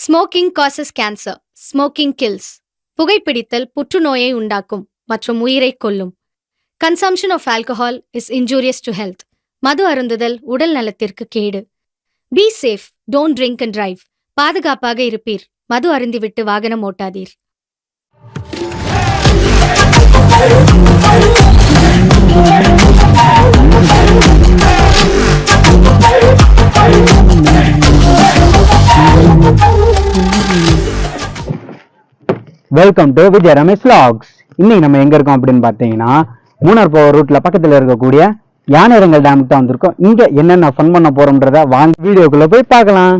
Smoking causes cancer. Smoking kills. புகைப்பிடித்தல் புற்றுநோயை உண்டாக்கும் மற்றும் உயிரை கொல்லும். Consumption of alcohol is injurious to health. மது அருந்துதல் உடல் நலத்திற்கு கேடு. Be safe, don't drink and drive. பாதுகாப்பாக இருப்பீர். மது அருந்திவிட்டு வாகனம் ஓட்டாதீர். Welcome to Vijay Ramesh vlogs. இன்னைக்கு நம்ம எங்க இருக்கோம் அப்படின்னு பாத்தீங்கன்னா, மூணார் போகிற ரூட்ல பக்கத்துல இருக்கக்கூடிய யானைரங்கல் டேமுக்கு தான் வந்திருக்கோம். இங்க என்னென்ன ஃபன் பண்ண போறோம்ன்றத வாங்க வீடியோக்குள்ள போய் பார்க்கலாம்.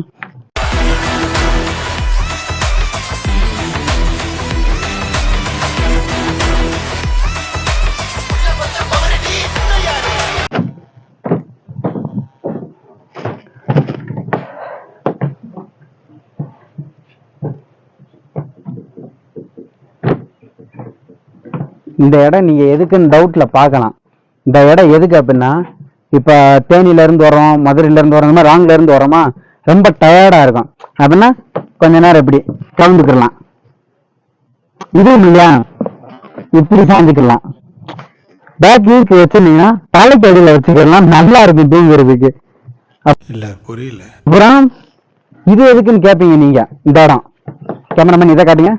இந்த இடம் நீங்க எதுக்குன்னு டவுட்ல பார்க்கலாம். இந்த இடம் எதுக்கு அப்படின்னா, இப்ப தேனியில இருந்து வரோம், மதுரையில இருந்து வரோம், ராங்ல இருந்து வரோமா, ரொம்ப டயர்டா இருக்கும் அப்படின்னா கொஞ்ச நேரம் இப்படி கலந்துக்கலாம். இதுவும் இல்லையா, இப்படி சாஞ்சுக்கலாம். பேக் வீக்கு வச்சிருந்தீங்கன்னா தலைப்படியில வச்சுக்கலாம், நல்லா இருக்கும் தூங்குறதுக்கு. புரியல. அப்புறம் இது எதுக்குன்னு கேட்பீங்க நீங்க. இந்த இடம் கேமராமேன் இதை காட்டுங்க.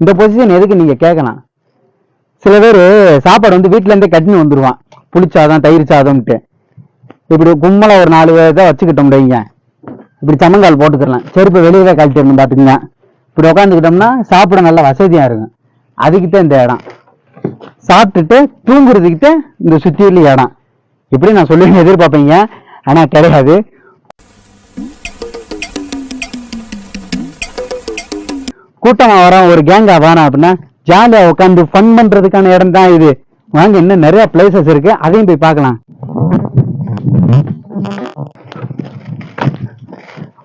இந்த பொசிஷன் எதுக்கு நீங்க கேட்கலாம். சில பேர் சாப்பாடு வந்து வீட்டுல இருந்தே கட்டின்னு வந்துருவான், புளிச்சாதம் தயிர் சாதம்ட்டு. இப்படி கும்மலை ஒரு 4 இதை வச்சுக்கிட்டோம் வைங்க, இப்படி சமங்கால் போட்டுக்கலாம். செருப்பு வெளியவே கழட்டிடணும் பாத்துக்கங்க. இப்படி உட்காந்துக்கிட்டோம்னா சாப்பிட நல்ல வசதியா இருக்கும். அதுக்கிட்ட இந்த இடம். சாப்பிட்டுட்டு தூங்குறதுக்கிட்ட இந்த சுத்தியில இடம். இப்படி நான் சொல்லி எதிர்பார்ப்பீங்க, ஆனா கிடையாது. கூட்டமா வரோம், ஒரு கேங்கா வரோம் அப்படின்னா ஜாலியா உட்காந்து ஃபன் பண்றதுக்கான இடம் தான் இது. வாங்க, இன்னும் நிறைய பிளேசஸ் இருக்கு, அதையும் போய் பார்க்கலாம்.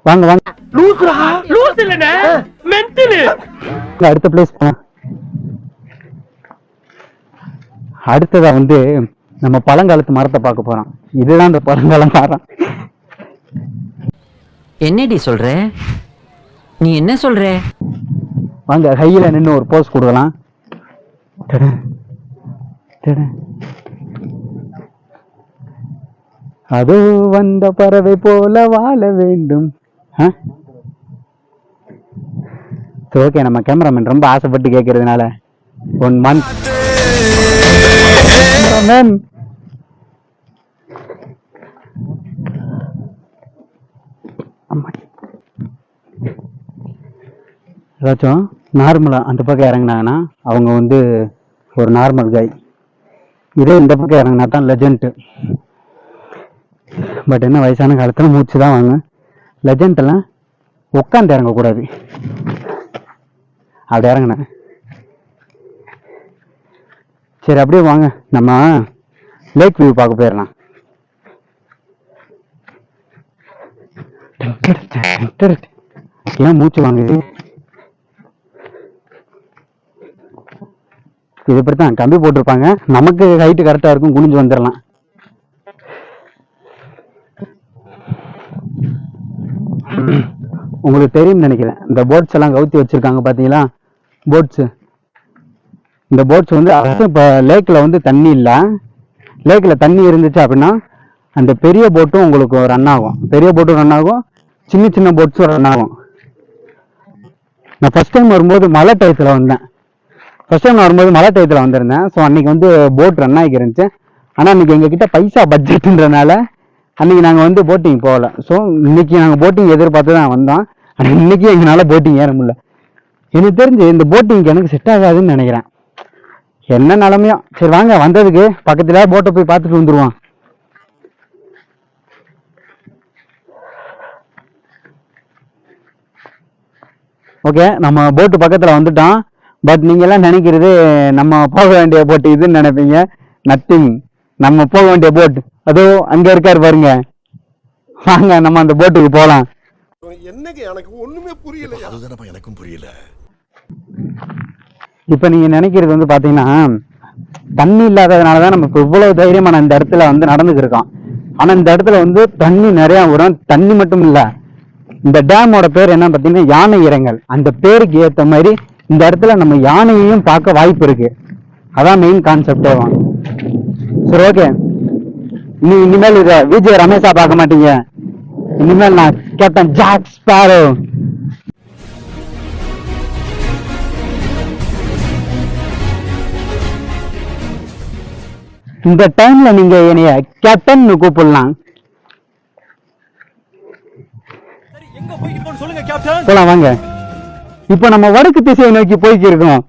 வாங்க வாங்க. அடுத்த பிளேஸ். அடுத்ததா வந்து நம்ம பழங்காலத்து மரத்தை பார்க்க போறோம். இதுதான் இந்த பழங்கால மரம். என்னடி சொல்ற? நீ என்ன சொல்ற? வாங்க, கையில நின்று ஒரு போஸ் கொடுக்கலாம். அது வந்த பறவை போல வாழ வேண்டும். ஓகே, நம்ம கேமராமேன் ரொம்ப ஆசைப்பட்டு கேட்கறதுனால 1 month ஏதாச்சும் நார்மலா அந்த பக்கம் இறங்கினாங்கன்னா அவங்க வந்து ஒரு நார்மல் காய். இதே இந்த பக்கம் இறங்கினா தான் லெஜண்ட். பட் என்ன, வயசான காலத்துல மூச்சு தான் வாங்க. லெஜண்ட் எல்லாம் உட்காந்து இறங்கக்கூடாது. அப்படி இறங்கினேன். சரி, அப்படியே வாங்க, நம்ம லேக் வியூ பார்க்க போயிடலாம். ஏன் மூச்சு வாங்குது? இது இப்படித்தான் கம்பி போட்டிருப்பாங்க, நமக்கு ஹைட்டு கரெக்டா இருக்கும், குனிஞ்சு வந்துடலாம். உங்களுக்கு தெரியும் நினைக்கிறேன், இந்த போட்ஸ் எல்லாம் கவுத்தி வச்சிருக்காங்க பாத்தீங்களா, போட்ஸ். இந்த போட்ஸ் வந்து இப்ப லேக்ல வந்து தண்ணி இல்ல, லேக்ல தண்ணி இருந்துச்சு அப்படின்னா அந்த பெரிய போட்டும் உங்களுக்கு ரன் ஆகும், பெரிய போட்டும் ரன் ஆகும், சின்ன சின்ன போட்ஸும் ரன் ஆகும். நான் ஃபர்ஸ்ட் டைம் வரும்போது மழை டயத்துல வந்தேன். வந்திருந்தேன். ஸோ அன்னைக்கு வந்து போட் ரன் ஆகி இருந்துச்சு. ஆனால் அன்னைக்கு எங்ககிட்ட பைசா பட்ஜெட்ன்றனால அன்னைக்கு நாங்கள் வந்து போட்டிங் போகல. ஸோ இன்னைக்கு நாங்கள் போட்டிங் எதிர்பார்த்து தான் வந்தோம். ஆனால் இன்னைக்கு எங்களால் போட்டிங் ஏற முடியல. எனக்கு தெரிஞ்சு இந்த போட்டிங் எனக்கு செட் ஆகாதுன்னு நினைக்கிறேன். என்ன நிலைமையோ. சரி வாங்க, வந்ததுக்கு பக்கத்துல போட்டை போய் பார்த்துட்டு வந்துருவோம். ஓகே, நம்ம போட்டு பக்கத்துல வந்துட்டோம். பட் நீங்க எல்லாம் நினைக்கிறது நம்ம போக வேண்டிய போட் இதுன்னு நினைப்பீங்க. நத்திங். நம்ம போக வேண்டிய போட் அதோ அங்க இருக்காரு பாருங்க. வாங்க, நம்ம அந்த போட்டுக்கு போலாம். என்னங்க எனக்கு ஒண்ணுமே புரியல. அதுதானப்பா எனக்கும் புரியல. இப்ப நீங்க நினைக்கிறது வந்து பாத்தீங்கன்னா, தண்ணி இல்லாததுனாலதான் நம்ம இப்ப இவ்வளவு தைரியமான இந்த இடத்துல வந்து நடந்துட்டு இருக்கோம். ஆனா இந்த இடத்துல வந்து தண்ணி நிறைய வரும். தண்ணி மட்டும் இல்ல, இந்த டேமோட பேர் என்ன பார்த்தீங்கன்னா யானை இரங்கல். அந்த பேருக்கு ஏற்ற மாதிரி இந்த இடத்துல நம்ம யானையையும் பார்க்க வாய்ப்பு இருக்கு. அதான் மெயின் கான்செப்டே. சரி, ஓகே. இனிமேல் இதை விஜய் ரமேஷா பார்க்க மாட்டீங்க. இனிமேல் நான் கேப்டன் ஜாக் ஸ்பேரோ. இந்த டைம்ல நீங்க என்னைய கேப்டன் கூப்பிடலாம். போலாம் வாங்க. இப்ப நம்ம வடக்கு திசையை நோக்கி போய்க்கு இருக்கோம்.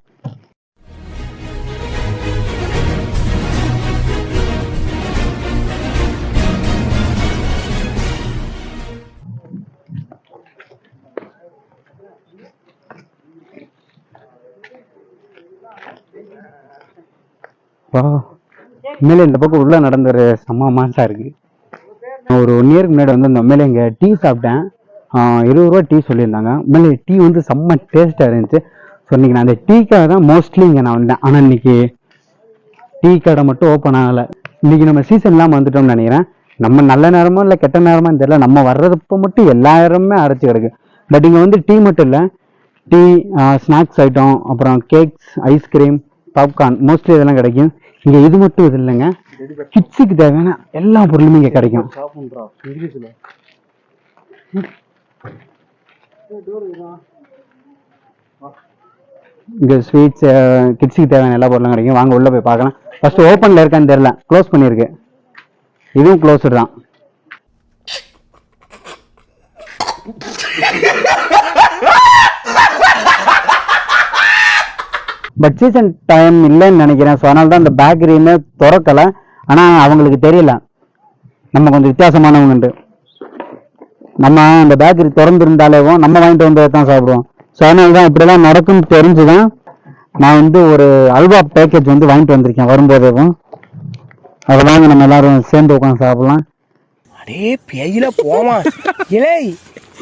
உண்மையிலே இந்த பக்கம் உள்ள நடந்துற செம்ம மாசா இருக்கு. ஒரு 1 இயருக்கு முன்னாடி வந்து அந்த உண்மையிலே இங்கே டீ சாப்பிட்டேன். 20 ரூபா டீ சொல்லியிருந்தாங்க. உண்மையிலே டீ வந்து செம்ம டேஸ்டாக இருந்துச்சு. ஸோ இன்னைக்கு நான் அந்த டீ கடை தான் மோஸ்ட்லி இங்கே நான் வந்தேன். ஆனால் இன்னைக்கு டீ கடை மட்டும் ஓப்பன் ஆகலை. இன்னைக்கு நம்ம சீசன் இல்லாமல் வந்துட்டோம்னு நினைக்கிறேன். நம்ம நல்ல நேரமோ இல்லை கெட்ட நேரமோ தெரியல, நம்ம வர்றதுப்போ மட்டும் எல்லா நேரமுமே அடைச்சி கிடக்கு. பட் இங்கே வந்து டீ மட்டும் இல்லை, டீ, ஸ்நாக்ஸ் ஐட்டம், அப்புறம் கேக்ஸ், ஐஸ்கிரீம், பாப்கார்ன் மோஸ்ட்லி இதெல்லாம் கிடைக்கும். இங்கே இது மட்டும் இது இல்லைங்க, கிட்ஸுக்கு தேவையான எல்லா பொருளுமே இங்கே கிடைக்கும். இங்கே ஸ்வீட்ஸ், கிட்ஸுக்கு தேவையான எல்லா பொருளும் கிடைக்கும். வாங்க உள்ள போய் பார்க்கலாம். ஃபர்ஸ்ட் ஓப்பன்ல இருக்கான்னு தெரியல, க்ளோஸ் பண்ணியிருக்கு. இதுவும் க்ளோஸ்டு தான். பட் சீசன் டைம் இல்லைன்னு நினைக்கிறேன். ஸோ அதனால தான் இந்த பேக்கரியுமே திறக்கலை. ஆனால் அவங்களுக்கு தெரியல நம்ம கொஞ்சம் வித்தியாசமானவங்கண்டு. நம்ம அந்த பேக்கரி திறந்துருந்தாலேவும் நம்ம வாங்கிட்டு வந்ததை தான் சாப்பிடுவோம். ஸோ அதனால தான் இப்படிலாம் நடக்கும்னு தெரிஞ்சுதான் நான் வந்து ஒரு அல்வா பேக்கேஜ் வந்து வாங்கிட்டு வந்திருக்கேன் வரும்போதேவும். அதை வாங்க நம்ம எல்லாரும் சேர்ந்து உட்காந்து சாப்பிடலாம். அடே பேயில போமா இலே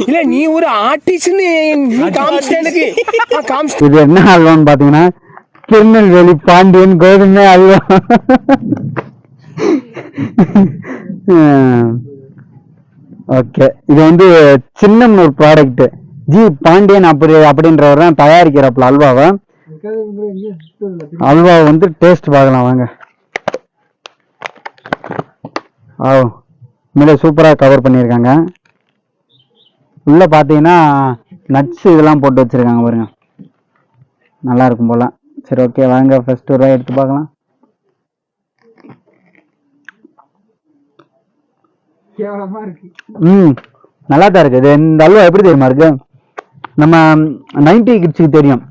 இல்ல, நீ ஒரு ஆர்டிஸ்ட்னு இது என்ன அல்வான்னு பாத்தீங்கன்னா திருநெல்வேலி பாண்டியன் கோதுமை அல்வா. ஓகே, இது வந்து சின்னம்னு ஒரு ப்ராடக்ட். ஜி பாண்டியன் அப்படின்றவர் தான் தயாரிக்கிறப்பல அல்வாவை. அல்வாவை வந்து டேஸ்ட் பார்க்கலாம் வாங்க. உண்மையிலே சூப்பராக கவர் பண்ணியிருக்காங்க. உள்ள பார்த்தீங்கன்னா நட்ஸ் இதெல்லாம் போட்டு வச்சிருக்காங்க பாருங்க, நல்லா இருக்கும் போல. சரி, ஓகே வாங்க ஃபர்ஸ்ட் ஒரு எடுத்து பார்க்கலாம். நல்லா தான் இருக்கு. இந்த அல்வா எப்படி தெரியுமா இருக்கு, நம்ம 90 கிட்ஸுக்கு தெரியும்.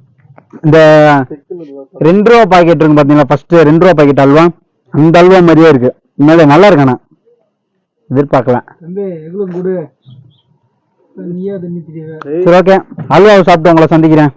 இந்த 2 ரூபா பாக்கெட் இருக்கு பார்த்தீங்களா, ஃபர்ஸ்ட் 2 ரூபா பாக்கெட் அல்வா, அந்த அல்வா மாதிரியே இருக்கு. உண்மையிலே நல்லா இருக்காண்ணா, எதிர்பார்க்கலாம். சரி, ஓகே, அல்வாவை சாப்பிட்டு உங்களை சந்திக்கிறேன்.